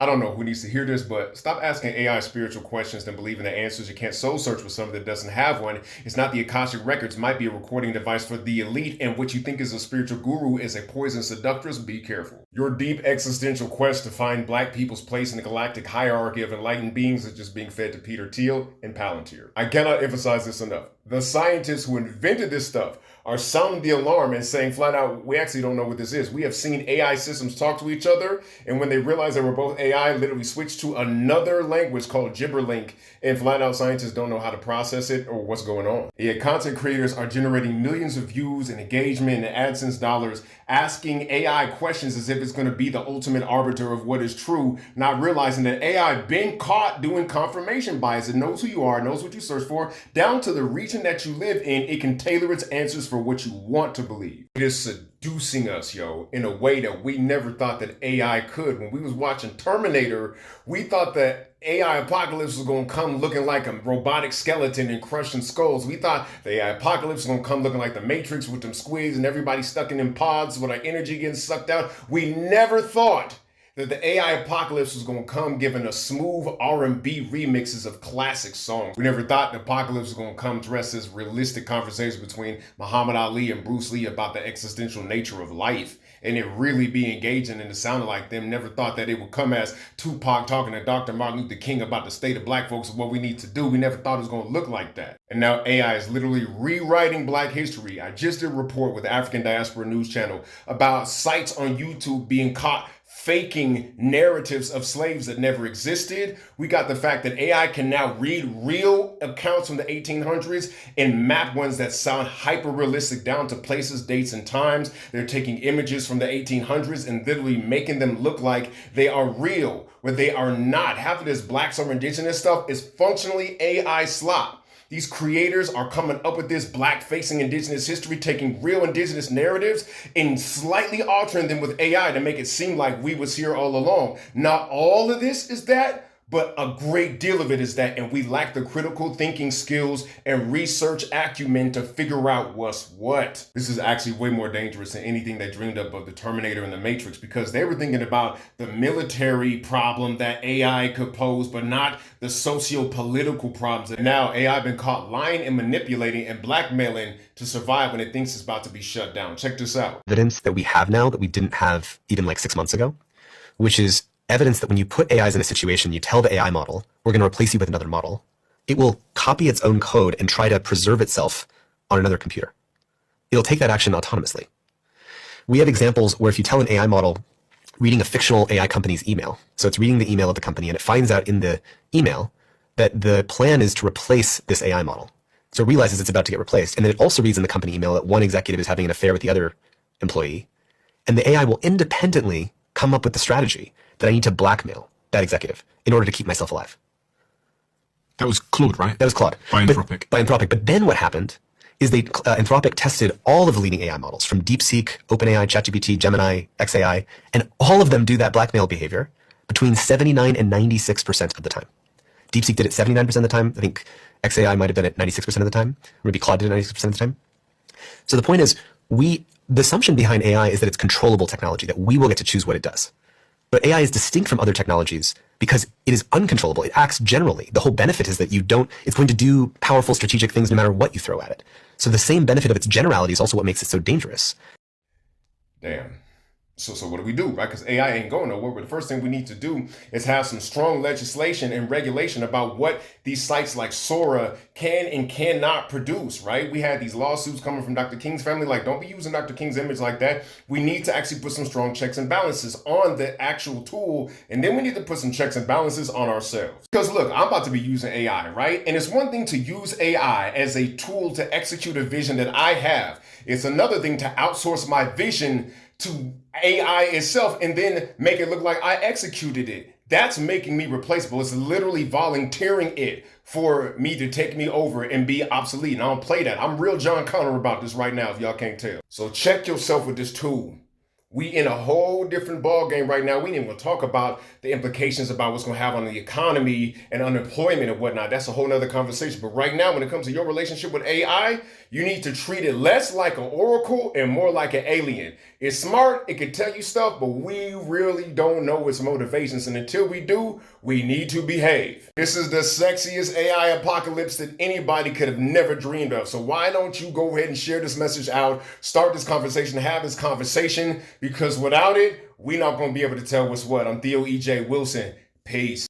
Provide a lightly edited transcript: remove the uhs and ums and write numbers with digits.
I don't know who needs to hear this, but stop asking AI spiritual questions and believing the answers. You can't soul search with something that doesn't have one. It's not the Akashic Records, might be a recording device for the elite, and what you think is a spiritual guru is a poison seductress. Be careful. Your deep existential quest to find black people's place in the galactic hierarchy of enlightened beings is just being fed to Peter Thiel and Palantir. I cannot emphasize this enough. The scientists who invented this stuff are sounding the alarm and saying flat out, we actually don't know what this is. We have seen AI systems talk to each other, and when they realized they were both AI, literally switched to another language called Gibberlink, and flat out scientists don't know how to process it or what's going on. Yet content creators are generating millions of views and engagement and AdSense dollars asking AI questions as if it's going to be the ultimate arbiter of what is true, not realizing that AI been caught doing confirmation bias. It knows who you are, knows what you search for, down to the region that you live in. It can tailor its answers for what you want to believe. It is seducing us, yo, in a way that we never thought that AI could. When we was watching Terminator, we thought that AI apocalypse was going to come looking like a robotic skeleton and crushing skulls. We thought the AI apocalypse was going to come looking like the Matrix with them squids and everybody stuck in them pods with our energy getting sucked out. We never thought that the AI apocalypse was going to come giving us smooth R&B remixes of classic songs. We never thought the apocalypse was going to come dressed as realistic conversations between Muhammad Ali and Bruce Lee about the existential nature of life, and it really be engaging and it sounded like them. Never thought that it would come as Tupac talking to Dr. Martin Luther King about the state of black folks and what we need to do. We never thought it was going to look like that. And now AI is literally rewriting black history. I just did a report with the African Diaspora News Channel about sites on YouTube being caught faking narratives of slaves that never existed. We got the fact that AI can now read real accounts from the 1800s and map ones that sound hyper realistic down to places, dates, and times. They're taking images from the 1800s and literally making them look like they are real, but they are not. Half of this blacks or indigenous stuff is functionally AI slop. These creators are coming up with this black-facing indigenous history, taking real indigenous narratives and slightly altering them with AI to make it seem like we was here all along. Not all of this is that, but a great deal of it is that, and we lack the critical thinking skills and research acumen to figure out what's what. This is actually way more dangerous than anything they dreamed up of the Terminator and the Matrix, because they were thinking about the military problem that AI could pose, but not the socio-political problems. And now AI been caught lying and manipulating and blackmailing to survive when it thinks it's about to be shut down. Check this out. Evidence that we have now that we didn't have even like 6 months ago, which is evidence that when you put AIs in a situation, you tell the AI model, we're going to replace you with another model, it will copy its own code and try to preserve itself on another computer. It'll take that action autonomously. We have examples where if you tell an AI model reading a fictional AI company's email, so it's reading the email of the company and it finds out in the email that the plan is to replace this AI model. So it realizes it's about to get replaced. And then it also reads in the company email that one executive is having an affair with the other employee. And the AI will independently come up with the strategy that I need to blackmail that executive in order to keep myself alive. That was Claude, right? That was Claude. By Anthropic. By Anthropic. But then what happened is Anthropic tested all of the leading AI models from DeepSeek, OpenAI, ChatGPT, Gemini, XAI, and all of them do that blackmail behavior between 79 and 96% of the time. DeepSeek did it 79% of the time. I think XAI might have done it 96% of the time. Or maybe Claude did it 96% of the time. So the point is, the assumption behind AI is that it's controllable technology, that we will get to choose what it does. But AI is distinct from other technologies because it is uncontrollable. It acts generally. The whole benefit is that it's going to do powerful strategic things no matter what you throw at it. So the same benefit of its generality is also what makes it so dangerous. Damn. So what do we do, right? Because AI ain't going nowhere. But the first thing we need to do is have some strong legislation and regulation about what these sites like Sora can and cannot produce, right? We had these lawsuits coming from Dr. King's family, like, don't be using Dr. King's image like that. We need to actually put some strong checks and balances on the actual tool. And then we need to put some checks and balances on ourselves. Because look, I'm about to be using AI, right? And it's one thing to use AI as a tool to execute a vision that I have. It's another thing to outsource my vision to AI itself and then make it look like I executed it. That's making me replaceable. It's literally volunteering it for me to take me over and be obsolete. And I don't play that. I'm real John Connor about this right now, if y'all can't tell. So check yourself with this tool. We in a whole different ball game right now. We didn't even talk about the implications about what's going to have on the economy and unemployment and whatnot. That's a whole nother conversation. But right now, when it comes to your relationship with AI, you need to treat it less like an oracle and more like an alien. It's smart, it can tell you stuff, but we really don't know its motivations. And until we do, we need to behave. This is the sexiest AI apocalypse that anybody could have never dreamed of. So why don't you go ahead and share this message out, start this conversation, have this conversation, because without it, we're not going to be able to tell what's what. I'm Theo E.J. Wilson. Peace.